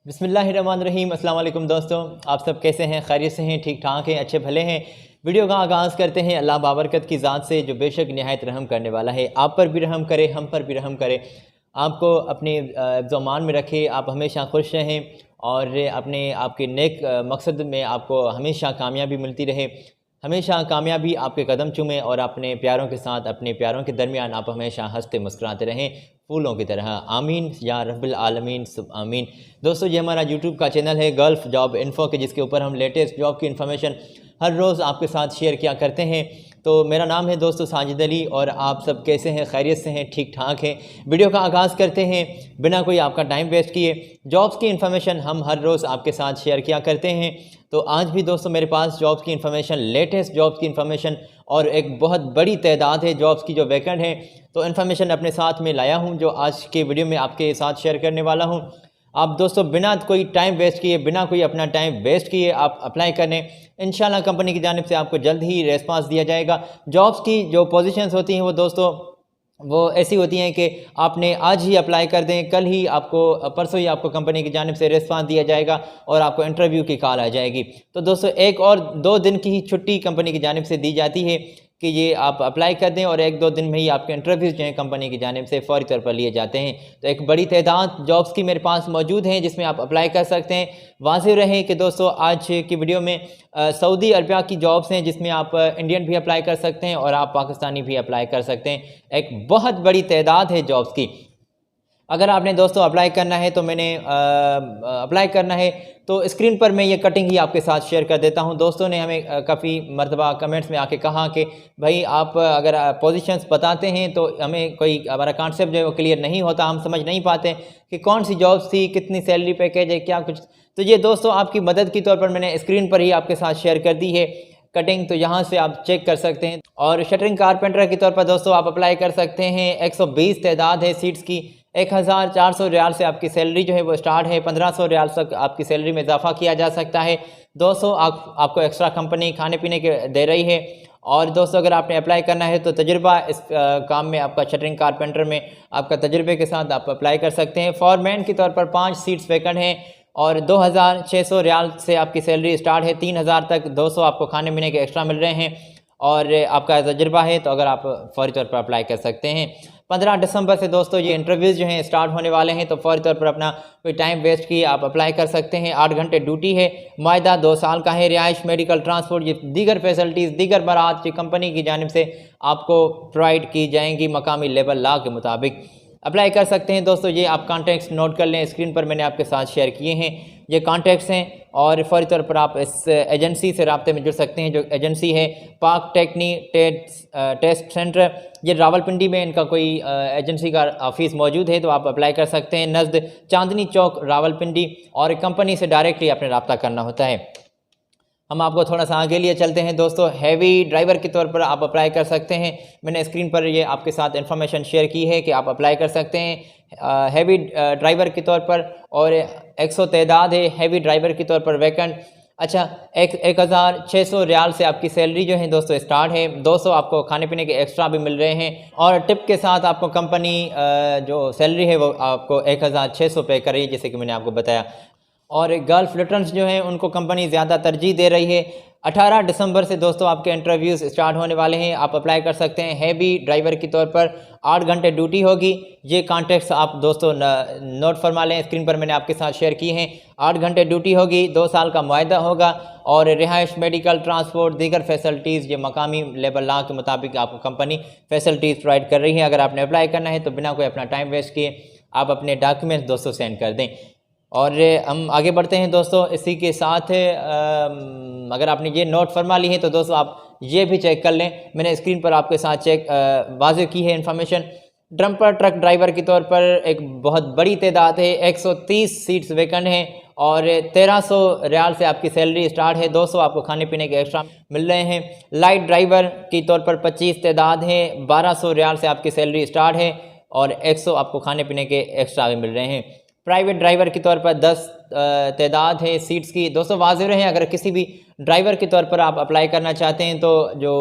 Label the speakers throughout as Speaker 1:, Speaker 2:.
Speaker 1: बिस्मिल्लाहिर्रहमानिर्रहीम। अस्सलाम वालेकुम दोस्तों, आप सब कैसे हैं? खैरियत से हैं? ठीक ठाक हैं? अच्छे भले हैं? वीडियो का आगाज़ करते हैं अल्लाह बाबरकत की ज़ात से जो बेशक निहायत रहम करने वाला है। आप पर भी रहम करे, हम पर भी रहम करे, आपको अपने ज़मान में रखे, आप हमेशा खुश रहें और अपने आपके नेक मकसद में आपको हमेशा कामयाबी मिलती रहे। हमेशा कामयाबी आपके कदम चूमे और अपने प्यारों के साथ, अपने प्यारों के दरमियान आप हमेशा हंसते मुस्कुराते रहें फूलों की तरह। आमीन या रब्बिल आलमीन सुब आमीन। दोस्तों, ये हमारा यूट्यूब का चैनल है गल्फ़ जॉब इन्फो के, जिसके ऊपर हम लेटेस्ट जॉब की इन्फॉर्मेशन हर रोज़ आपके साथ शेयर किया करते हैं। तो मेरा नाम है दोस्तों साजिद अली और आप सब कैसे हैं? खैरियत से हैं? ठीक ठाक हैं? वीडियो का आगाज़ करते हैं बिना कोई आपका टाइम वेस्ट किए। जॉब्स की इन्फॉर्मेशन हम हर रोज़ आपके साथ शेयर किया करते हैं। तो आज भी दोस्तों मेरे पास जॉब्स की इन्फॉर्मेशन, लेटेस्ट जॉब्स की इन्फॉर्मेशन और एक बहुत बड़ी तादाद है जॉब्स की जो वैकेंट है, तो इन्फॉर्मेशन अपने साथ में लाया हूं जो आज के वीडियो में आपके साथ शेयर करने वाला हूं। आप दोस्तों बिना कोई टाइम वेस्ट किए, बिना कोई अपना टाइम वेस्ट किए आप अप्लाई करें। इंशाल्लाह कंपनी की जानिब से आपको जल्द ही रेस्पॉन्स दिया जाएगा। जॉब्स की जो पोजीशंस होती हैं वो दोस्तों वो ऐसी होती हैं कि आपने आज ही अप्लाई कर दें, कल ही आपको, परसों ही आपको कंपनी की जानिब से रिस्पांस दिया जाएगा और आपको इंटरव्यू की कॉल आ जाएगी। तो दोस्तों एक और 2 दिन की ही छुट्टी कंपनी की जानिब से दी जाती है कि ये आप अप्लाई कर दें और 1-2 दिन में ही आपके इंटरव्यूज़ जो हैं कंपनी की जानिब से फ़ौरी तौर पर लिए जाते हैं। तो एक बड़ी तादाद जॉब्स की मेरे पास मौजूद हैं जिसमें आप अप्लाई कर सकते हैं। वाज़ेह रहे कि दोस्तों आज की वीडियो में सऊदी अरबिया की जॉब्स हैं जिसमें आप इंडियन भी अप्लाई कर सकते हैं और आप पाकिस्तानी भी अप्लाई कर सकते हैं। एक बहुत बड़ी तादाद है जॉब्स की। अगर आपने दोस्तों अप्लाई करना है तो मैंने अप्लाई करना है तो स्क्रीन पर मैं ये कटिंग ही आपके साथ शेयर कर देता हूं। दोस्तों ने हमें काफ़ी मरतबा कमेंट्स में आके कहा कि भाई आप अगर पोजीशंस बताते हैं तो हमें कोई हमारा कॉन्सेप्ट जो है वो क्लियर नहीं होता, हम समझ नहीं पाते कि कौन सी जॉब्स थी, कितनी सैलरी पैकेज है, क्या कुछ। तो ये दोस्तों आपकी मदद के तौर पर मैंने स्क्रीन पर ही आपके साथ शेयर कर दी है कटिंग, तो यहाँ से आप चेक कर सकते हैं। और शटरिंग कारपेंटर के तौर पर दोस्तों आप अप्लाई कर सकते हैं। 120 तादाद है सीट्स की। 1400 रियाल से आपकी सैलरी जो है वो स्टार्ट है। 1500 रियाल तक आपकी सैलरी में इजाफा किया जा सकता है। 200 आपको एक्स्ट्रा कंपनी खाने पीने के दे रही है। और दोस्तों अगर आपने अप्लाई करना है तो तजुर्बा इस काम में आपका शटरिंग कारपेंटर में आपका तजुर्बे के साथ आप अप्लाई कर सकते हैं। फॉरमैन के तौर पर 5 सीट्स वैकेंट हैं और 2600 रियाल से आपकी सैलरी स्टार्ट है। 3000 तक 200 आपको खाने पीने के एक्स्ट्रा मिल रहे हैं और आपका तजुर्बा है तो अगर आप फौरी तौर पर अप्लाई कर सकते हैं। 15 दिसंबर से दोस्तों ये इंटरव्यूज़ जो हैं स्टार्ट होने वाले हैं, तो फौरी तौर पर अपना कोई टाइम वेस्ट किए आप अप्लाई कर सकते हैं। 8 घंटे ड्यूटी है। मायदा 2 साल का है। रिहाइश, मेडिकल, ट्रांसपोर्ट, ये दीगर फैसिलिटीज़, दीगर बरात की कंपनी की जानिब से आपको प्रोवाइड की जाएंगी मकामी लेबर लॉ के मुताबिक। अप्लाई कर सकते हैं दोस्तों। ये आप कॉन्टैक्ट्स नोट कर लें, स्क्रीन पर मैंने आपके साथ शेयर किए हैं ये कॉन्टैक्ट्स हैं और फौरी तौर पर आप इस एजेंसी से रब्ते में जुड़ सकते हैं जो एजेंसी है पाक टेक्नी टेस्ट सेंटर। ये रावलपिंडी में इनका कोई एजेंसी का ऑफिस मौजूद है, तो आप अप्लाई कर सकते हैं नज़द चांदनी चौक रावलपिंडी, और कंपनी से डायरेक्टली आपने रब्ता करना होता है। हम आपको थोड़ा सा आगे लिए चलते हैं दोस्तों। हैवी ड्राइवर के तौर पर आप अप्लाई कर सकते हैं। मैंने स्क्रीन पर ये आपके साथ इन्फॉर्मेशन शेयर की है कि आप अप्लाई कर सकते हैं हैवी ड्राइवर के तौर पर, और 100 तादाद है हैवी ड्राइवर के तौर पर वैकेंट। अच्छा, 1600 रियाल से आपकी सैलरी जो है दोस्तों स्टार्ट है। 200 आपको खाने पीने के एक्स्ट्रा भी मिल रहे हैं और टिप के साथ आपको कंपनी जो सैलरी है वो आपको 1600 पे कर रही है, जैसे कि मैंने आपको बताया। और गल्फ रिटर्न्स जो हैं उनको कंपनी ज़्यादा तरजीह दे रही है। 18 दिसंबर से दोस्तों आपके इंटरव्यूज़ स्टार्ट होने वाले हैं। आप अप्लाई कर सकते हैं हैवी ड्राइवर के तौर पर। 8 घंटे ड्यूटी होगी। ये कॉन्टैक्ट्स आप दोस्तों नोट फरमा लें, स्क्रीन पर मैंने आपके साथ शेयर किए हैं। 8 घंटे ड्यूटी होगी, 2 साल का मुआहदा होगा और रिहाइश, मेडिकल, ट्रांसपोर्ट, दीगर फैसिलिटीज़ ये मकामी लेबर लॉ के मुताबिक आपको कंपनी फैसिलिटीज़ प्रोवाइड कर रही है। अगर आपने अप्लाई करना है तो बिना कोई अपना टाइम वेस्ट किए आप अपने डॉक्यूमेंट्स दोस्तों सेंड कर दें। और हम आगे बढ़ते हैं दोस्तों। इसी के साथ अगर आपने ये नोट फरमा ली है तो दोस्तों आप ये भी चेक कर लें, मैंने स्क्रीन पर आपके साथ चेक वाज़ेह की है इन्फॉर्मेशन। डंपर ट्रक ड्राइवर के तौर पर एक बहुत बड़ी तादाद है। 130 सीट्स वैकेंट हैं और 1300 रियाल से आपकी सैलरी स्टार्ट है। 200 आपको खाने पीने के एक्स्ट्रा मिल रहे हैं। लाइट ड्राइवर के तौर पर 25 तादाद है। 1200 रियाल से आपकी सैलरी स्टार्ट है और 100 आपको खाने पीने के एक्स्ट्रा भी मिल रहे हैं। प्राइवेट ड्राइवर के तौर पर 10 तादाद है सीट्स की। दोस्तों वाज़ेह रहे, अगर किसी भी ड्राइवर के तौर पर आप अप्लाई करना चाहते हैं तो जो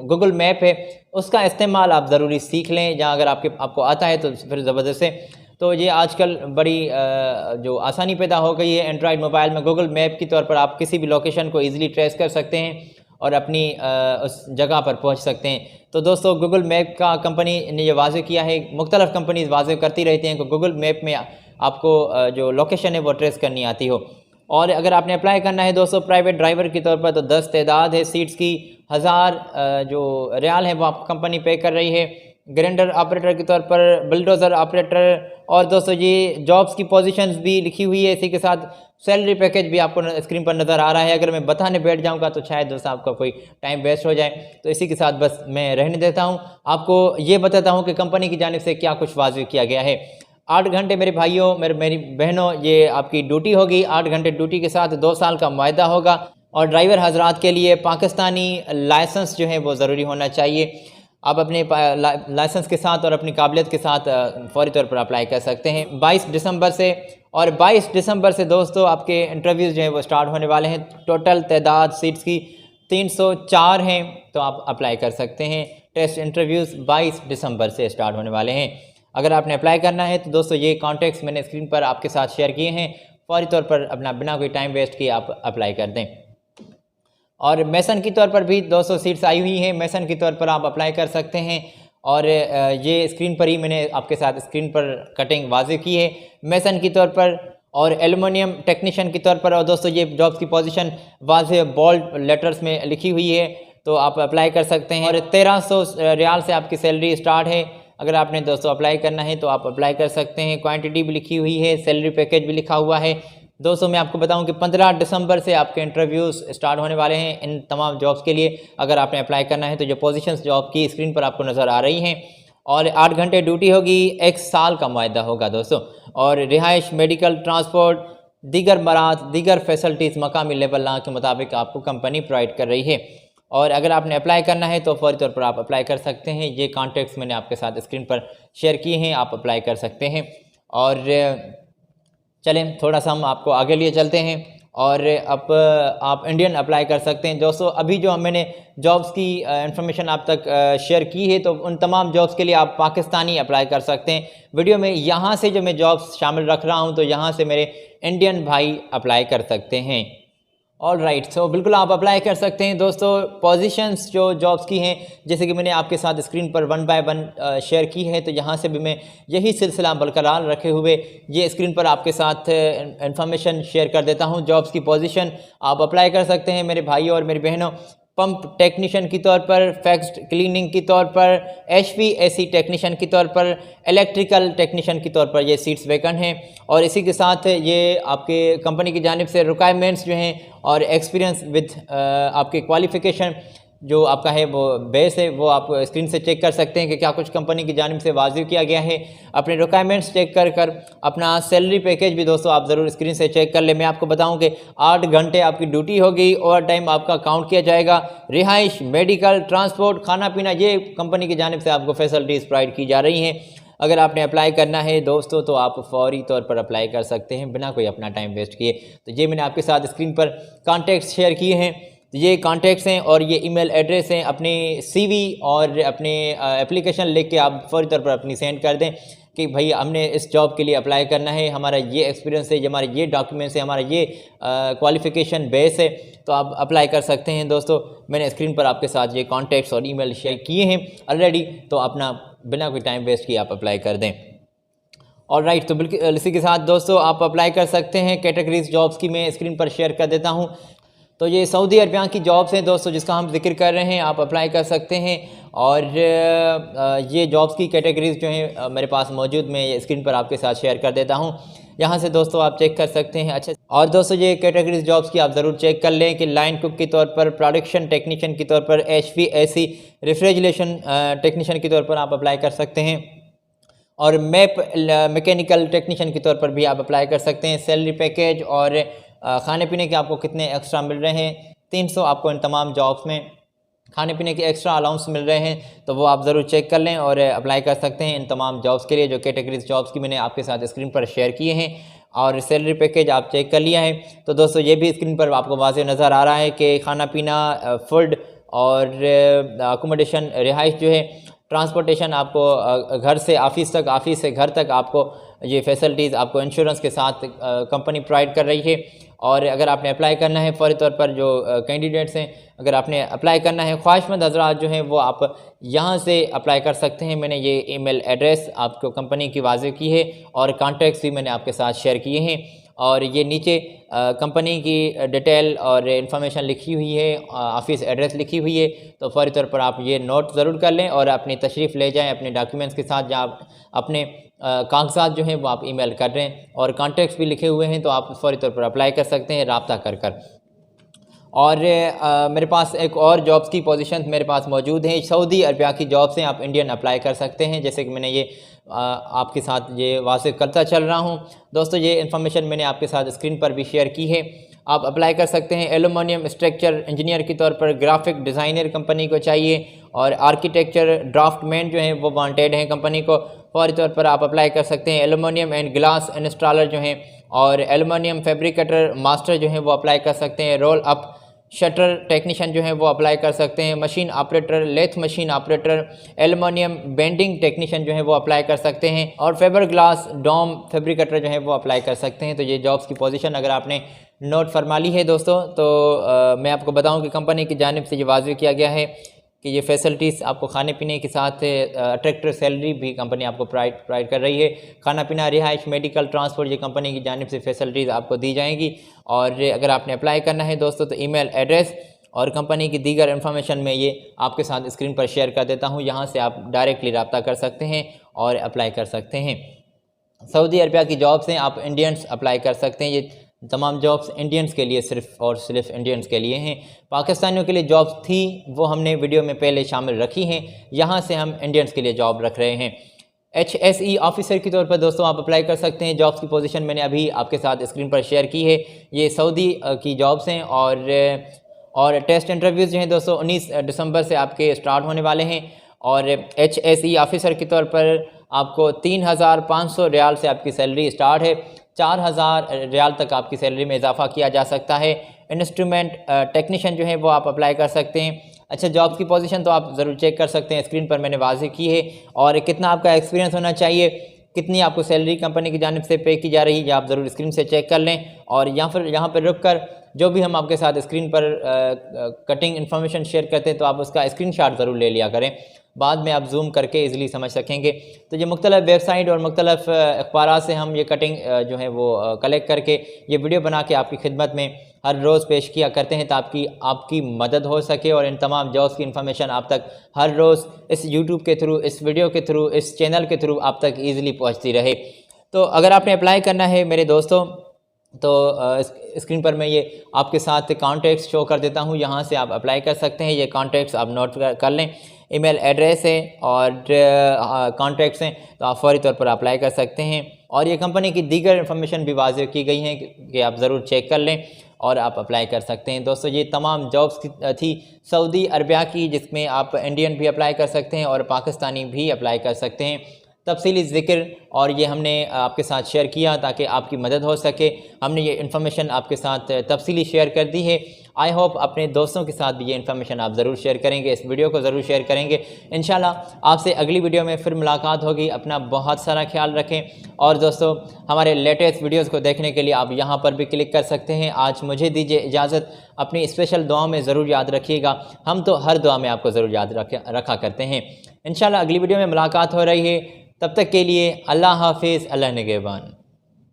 Speaker 1: गूगल मैप है उसका इस्तेमाल आप ज़रूरी सीख लें, जहाँ अगर आपको आता है तो फिर ज़बरदस्त है। तो ये आजकल बड़ी जो आसानी पैदा हो गई है एंड्रॉयड मोबाइल में, गूगल मैप के तौर पर आप किसी भी लोकेशन को ईज़िली ट्रेस कर सकते हैं और अपनी उस जगह पर पहुंच सकते हैं। तो दोस्तों गूगल मैप का कंपनी ने ये वाज़ेह किया है, मुख्तलिफ़ कंपनीज़ वाज़ेह करती रहती हैं कि गूगल मैप में आपको जो लोकेशन है वो ट्रेस करनी आती हो। और अगर आपने अप्लाई करना है दोस्तों प्राइवेट ड्राइवर के तौर पर, तो 10 तादाद है सीट्स की, 1000 जो रियाल है वो आपको कंपनी पे कर रही है। ग्राइंडर ऑपरेटर के तौर पर, बुलडोज़र ऑपरेटर, और दोस्तों ये जॉब्स की पोजीशंस भी लिखी हुई है, इसी के साथ सैलरी पैकेज भी आपको स्क्रीन पर नज़र आ रहा है। अगर मैं बताने बैठ जाऊंगा तो शायद दोस्तों आपका कोई टाइम वेस्ट हो जाए, तो इसी के साथ बस मैं रहने देता हूं। आपको ये बताता हूं कि कंपनी की जानिब से क्या कुछ वाज़ेह किया गया है। 8 घंटे मेरे भाइयों, मेरी बहनों, ये आपकी ड्यूटी होगी। 8 घंटे ड्यूटी के साथ 2 साल का मुआहदा होगा। और ड्राइवर हजरात के लिए पाकिस्तानी लाइसेंस जो है वो ज़रूरी होना चाहिए। आप अपने लाइसेंस के साथ और अपनी काबिलियत के साथ फौरी तौर पर अप्लाई कर सकते हैं 22 दिसंबर से। और 22 दिसंबर से दोस्तों आपके इंटरव्यूज़ जो हैं वो स्टार्ट होने वाले हैं। टोटल तादाद सीट्स की 304 हैं, तो आप अप्लाई कर सकते हैं। टेस्ट इंटरव्यूज़ 22 दिसंबर से स्टार्ट होने वाले हैं। अगर आपने अप्लाई करना है तो दोस्तों ये कॉन्टैक्ट्स मैंने स्क्रीन पर आपके साथ शेयर किए हैं, फौरी तौर पर अपना बिना कोई टाइम वेस्ट किए आप अप्लाई कर दें। और मैसन की तौर पर भी 200 सीट्स आई हुई हैं, मैसन की तौर पर आप अप्लाई कर सकते हैं। और ये स्क्रीन पर ही मैंने आपके साथ स्क्रीन पर कटिंग वाज़ेह की है मैसन की तौर पर और एल्युमिनियम टेक्नीशियन की तौर पर। और दोस्तों ये जॉब्स की पोजीशन वाज़ेह बोल्ड लेटर्स में लिखी हुई है, तो आप अप्लाई कर सकते हैं। और 1300 रियाल से आपकी सैलरी स्टार्ट है। अगर आपने दोस्तों अप्लाई करना है तो आप अप्लाई कर सकते हैं। क्वांटिटी भी लिखी हुई है, सैलरी पैकेज भी लिखा हुआ है। दोस्तों मैं आपको बताऊं कि 15 दिसंबर से आपके इंटरव्यूज़ स्टार्ट होने वाले हैं इन तमाम जॉब्स के लिए। अगर आपने अप्लाई करना है तो जो पोजीशंस जॉब की स्क्रीन पर आपको नज़र आ रही हैं, और 8 घंटे ड्यूटी होगी, 1 साल का मुआहदा होगा दोस्तों। और रिहाइश, मेडिकल, ट्रांसपोर्ट, दीगर मरात, दीगर फैसिलिटीज़ मकामी लेवल लॉ के मुताबिक आपको कंपनी प्रोवाइड कर रही है। और अगर आपने अप्लाई करना है तो फौरी तौर पर आप अप्लाई कर सकते हैं। ये कॉन्टैक्ट्स मैंने आपके साथ स्क्रीन पर शेयर किए हैं, आप अप्लाई कर सकते हैं। और चलें थोड़ा सा हम आपको आगे लिए चलते हैं। और अब आप इंडियन अप्लाई कर सकते हैं दोस्तों। अभी जो मैंने जॉब्स की इंफॉर्मेशन आप तक शेयर की है, तो उन तमाम जॉब्स के लिए आप पाकिस्तानी अप्लाई कर सकते हैं। वीडियो में यहाँ से जो मैं जॉब्स शामिल रख रहा हूँ, तो यहाँ से मेरे इंडियन भाई अप्लाई कर सकते हैं। ऑल राइट, सो बिल्कुल आप अप्लाई कर सकते हैं दोस्तों। पोजीशंस जो जॉब्स की हैं, जैसे कि मैंने आपके साथ स्क्रीन पर 1 बाय 1 शेयर की है, तो यहाँ से भी मैं यही सिलसिला बरकरार रखे हुए ये स्क्रीन पर आपके साथ इंफॉर्मेशन शेयर कर देता हूँ। जॉब्स की पोजीशन आप अप्लाई कर सकते हैं मेरे भाइयों और मेरी बहनों। पंप टेक्नीशियन की तौर पर, फैक्स क्लीनिंग की तौर पर, HVAC टेक्नीशियन की तौर पर, इलेक्ट्रिकल टेक्नीशियन की तौर पर ये सीट्स वैकेंट हैं। और इसी के साथ ये आपके कंपनी की जानिब से रिक्वायरमेंट्स जो हैं और एक्सपीरियंस विद आपके क्वालिफ़िकेशन जो आपका है वो बेस है, वो आप स्क्रीन से चेक कर सकते हैं कि क्या कुछ कंपनी की जानिब से वाज़ेह किया गया है। अपने रिक्वायरमेंट्स चेक कर अपना सैलरी पैकेज भी दोस्तों आप ज़रूर स्क्रीन से चेक कर ले। मैं आपको बताऊं कि 8 घंटे आपकी ड्यूटी होगी, ओवर टाइम आपका काउंट किया जाएगा। रिहाइश, मेडिकल, ट्रांसपोर्ट, खाना पीना, ये कंपनी की जानिब से आपको फैसिलिटीज़ प्रोवाइड की जा रही हैं। अगर आपने अप्लाई करना है दोस्तों तो आप फौरी तौर पर अप्लाई कर सकते हैं बिना कोई अपना टाइम वेस्ट किए। तो ये मैंने आपके साथ स्क्रीन पर कॉन्टैक्ट्स शेयर किए हैं, ये कॉन्टैक्ट्स हैं और ये ईमेल एड्रेस हैं। अपने CV और अपने एप्लीकेशन लिख के आप फौरी तौर पर अपनी सेंड कर दें कि भाई हमने इस जॉब के लिए अप्लाई करना है, हमारा ये एक्सपीरियंस है, हमारे ये डॉक्यूमेंट्स है, हमारा ये क्वालिफ़िकेशन बेस है, तो आप अप्लाई कर सकते हैं दोस्तों। मैंने स्क्रीन पर आपके साथ ये कॉन्टैक्ट्स और ईमेल शेयर किए हैं ऑलरेडी, तो अपना बिना कोई टाइम वेस्ट किए आप अप्लाई कर दें। और राइट, तो बिल्कुल इसी के साथ दोस्तों आप अप्लाई कर सकते हैं। कैटेगरीज जॉब्स की मैं स्क्रीन पर शेयर कर देता हूँ। तो ये सऊदी अरबिया की जॉब्स हैं दोस्तों जिसका हम जिक्र कर रहे हैं, आप अप्लाई कर सकते हैं। और ये जॉब्स की कैटेगरीज जो हैं मेरे पास मौजूद, मैं ये स्क्रीन पर आपके साथ शेयर कर देता हूँ। यहाँ से दोस्तों आप चेक कर सकते हैं। अच्छा, और दोस्तों ये कैटेगरीज जॉब्स की आप ज़रूर चेक कर लें कि लाइन कुक के तौर पर, प्रोडक्शन टेक्नीशियन के तौर पर, HVAC रेफ्रिजरेशन टेक्नीशियन के तौर पर आप अप्लाई कर सकते हैं। और मैकेनिकल टेक्नीशियन के तौर पर भी आप अप्लाई कर सकते हैं। सैलरी पैकेज और खाने पीने के आपको कितने एक्स्ट्रा मिल रहे हैं, 300 आपको इन तमाम जॉब्स में खाने पीने के एक्स्ट्रा अलाउंस मिल रहे हैं, तो वो आप ज़रूर चेक कर लें और अप्लाई कर सकते हैं इन तमाम जॉब्स के लिए जो कैटेगरीज जॉब्स की मैंने आपके साथ स्क्रीन पर शेयर किए हैं। और सैलरी पैकेज आप चेक कर लिया है, तो दोस्तों ये भी स्क्रीन पर आपको वाज़ेह नज़र आ रहा है कि खाना पीना, फूड और अकोमोडेशन, रिहाइश जो है ट्रांसपोर्टेशन आपको घर से ऑफ़िस तक, ऑफ़िस से घर तक आपको ये फैसिलिटीज़ आपको इंश्योरेंस के साथ कंपनी प्रोवाइड कर रही है। और अगर आपने अप्लाई करना है फ़ौरी तौर पर, जो कैंडिडेट्स हैं, अगर आपने अप्लाई करना है, ख्वाहिशमंद हज़रात जो हैं वो आप यहाँ से अप्लाई कर सकते हैं। मैंने ये ईमेल एड्रेस आपको कंपनी की वाज़ेह की है और कॉन्टैक्ट्स भी मैंने आपके साथ शेयर किए हैं। और ये नीचे कंपनी की डिटेल और इन्फॉर्मेशन लिखी हुई है, ऑफ़िस एड्रेस लिखी हुई है। तो फ़ौरी तौर पर आप ये नोट ज़रूर कर लें और अपनी तशरीफ़ ले जाएं अपने डॉक्यूमेंट्स के साथ, जहाँ आप अपने कागजात जो हैं वो आप ईमेल कर रहे हैं और कॉन्टैक्ट्स भी लिखे हुए हैं, तो आप फ़ौरी तौर पर अप्लाई कर सकते हैं रब्ता कर। और मेरे पास एक और जॉब्स की पोजीशन मेरे पास मौजूद हैं, सऊदी अरबिया की जॉब्स हैं, आप इंडियन अप्लाई कर सकते हैं। जैसे कि मैंने ये आपके साथ ये वाज़ेह करता चल रहा हूँ दोस्तों। ये इन्फॉर्मेशन मैंने आपके साथ स्क्रीन पर भी शेयर की है। आप अप्लाई कर सकते हैं एल्युमिनियम स्ट्रक्चर इंजीनियर के तौर पर, ग्राफिक डिज़ाइनर कंपनी को चाहिए, और आर्किटेक्चर ड्राफ्टमैन जो हैं वो वांटेड हैं कंपनी को। फौरी तौर पर आप अप्लाई कर सकते हैं। एल्युमिनियम एंड ग्लास इंस्टॉलर जो हैं और एल्युमिनियम फैब्रिकेटर मास्टर जो हैं वो अप्लाई कर सकते हैं। रोल अप शटर टेक्नीशियन जो है वो अप्लाई कर सकते हैं। Machine operator, lathe machine operator, aluminium bending technician जो है वो अप्लाई कर सकते हैं। और फेबर ग्लास डोम फैब्रिकेटर जो है वो अप्लाई कर सकते हैं। तो ये जॉब्स की पोजीशन अगर आपने नोट फरमा ली है दोस्तों, तो मैं आपको बताऊं कि कंपनी की जानिब से ये वाज़ेह किया गया है कि ये फैसिलिटीज़ आपको खाने पीने के साथ अट्रैक्टिव सैलरी भी कंपनी आपको प्रोवाइड कर रही है। खाना पीना, रिहाइश, मेडिकल, ट्रांसपोर्ट, ये कंपनी की जानिब से फैसिलिटीज़ आपको दी जाएंगी। और अगर आपने अप्लाई करना है दोस्तों, तो ईमेल एड्रेस और कंपनी की दीगर इन्फॉर्मेशन में ये आपके साथ स्क्रीन पर शेयर कर देता हूँ। यहाँ से आप डायरेक्टली रब्ता कर सकते हैं और अप्लाई कर सकते हैं। सऊदी अरबिया की जॉब्स हैं, आप इंडियंस अप्लाई कर सकते हैं। ये तमाम जॉब्स इंडियंस के लिए, सिर्फ़ और सिर्फ इंडियंस के लिए हैं। पाकिस्तानियों के लिए जॉब्स थी वो हमने वीडियो में पहले शामिल रखी हैं, यहाँ से हम इंडियंस के लिए जॉब रख रहे हैं। HSE ऑफिसर के तौर पर दोस्तों आप अप्लाई कर सकते हैं। जॉब्स की पोजीशन मैंने अभी आपके साथ स्क्रीन पर शेयर की है। ये सऊदी की जॉब्स हैं और टेस्ट इंटरव्यूज़ जो हैं दोस्तों 19 दिसंबर से आपके स्टार्ट होने वाले हैं। और HSE ऑफिसर के तौर पर आपको 3,500 रियाल से आपकी सैलरी स्टार्ट है। 4,000 रियाल तक आपकी सैलरी में इजाफा किया जा सकता है। इंस्ट्रूमेंट टेक्नीशियन जो है वो आप अप्लाई कर सकते हैं। अच्छा, जॉब्स की पोजीशन तो आप ज़रूर चेक कर सकते हैं, स्क्रीन पर मैंने वाज़ेह की है। और कितना आपका एक्सपीरियंस होना चाहिए, कितनी आपको सैलरी कंपनी की जानिब से पे की जा रही है, आप ज़रूर स्क्रीन से चेक कर लें। और यहाँ पर रुक कर जो भी हम आपके साथ स्क्रीन पर कटिंग इन्फॉर्मेशन शेयर करते हैं, तो आप उसका स्क्रीनशॉट ज़रूर ले लिया करें, बाद में आप जूम करके इजीली समझ सकेंगे। तो ये मुख्तलिफ़ वेबसाइट और मुख्तलिफ़ अखबारात से हम ये कटिंग जो है वो कलेक्ट करके ये वीडियो बना के आपकी खिदमत में हर रोज़ पेश किया करते हैं, ताकि आपकी मदद हो सके और इन तमाम जॉब्स की इन्फॉर्मेशन आप तक हर रोज़ इस यूट्यूब के थ्रू, इस वीडियो के थ्रू, इस चैनल के थ्रू आप तक ईज़िली पहुँचती रहे। तो अगर आपने अप्लाई करना है मेरे दोस्तों, तो स्क्रीन पर मैं ये आपके साथ कॉन्टैक्ट्स शो कर देता हूँ, यहाँ से आप अप्लाई कर सकते हैं। ये कॉन्टैक्ट्स आप नोट कर लें, ईमेल एड्रेस है और कॉन्टैक्ट्स हैं, तो आप फौरी तौर पर अप्लाई कर सकते हैं। और ये कंपनी की दीगर इन्फॉर्मेशन भी वाज़ेह की गई हैं कि आप ज़रूर चेक कर लें और आप अप्लाई कर सकते हैं। दोस्तों ये तमाम जॉब्स थी सऊदी अरबिया की, जिसमें आप इंडियन भी अप्लाई कर सकते हैं और पाकिस्तानी भी अप्लाई कर सकते हैं। तफसीली ज़िक्र और ये हमने आपके साथ शेयर किया ताकि आपकी मदद हो सके। हमने ये इन्फॉर्मेशन आपके साथ तफसीली शेयर कर दी है। आई होप अपने दोस्तों के साथ भी ये इन्फॉर्मेशन आप ज़रूर शेयर करेंगे, इस वीडियो को ज़रूर शेयर करेंगे। इंशाल्लाह आपसे अगली वीडियो में फिर मुलाकात होगी। अपना बहुत सारा ख्याल रखें। और दोस्तों हमारे लेटेस्ट वीडियोज़ को देखने के लिए आप यहाँ पर भी क्लिक कर सकते हैं। आज मुझे दीजिए इजाज़त, अपनी स्पेशल दुआ में ज़रूर याद रखिएगा। हम तो हर दुआ में आपको ज़रूर याद रखा करते हैं। इंशाल्लाह अगली वीडियो में मुलाकात हो रही है, तब तक के लिए अल्लाह हाफिज़, अल्लाह निगहबान।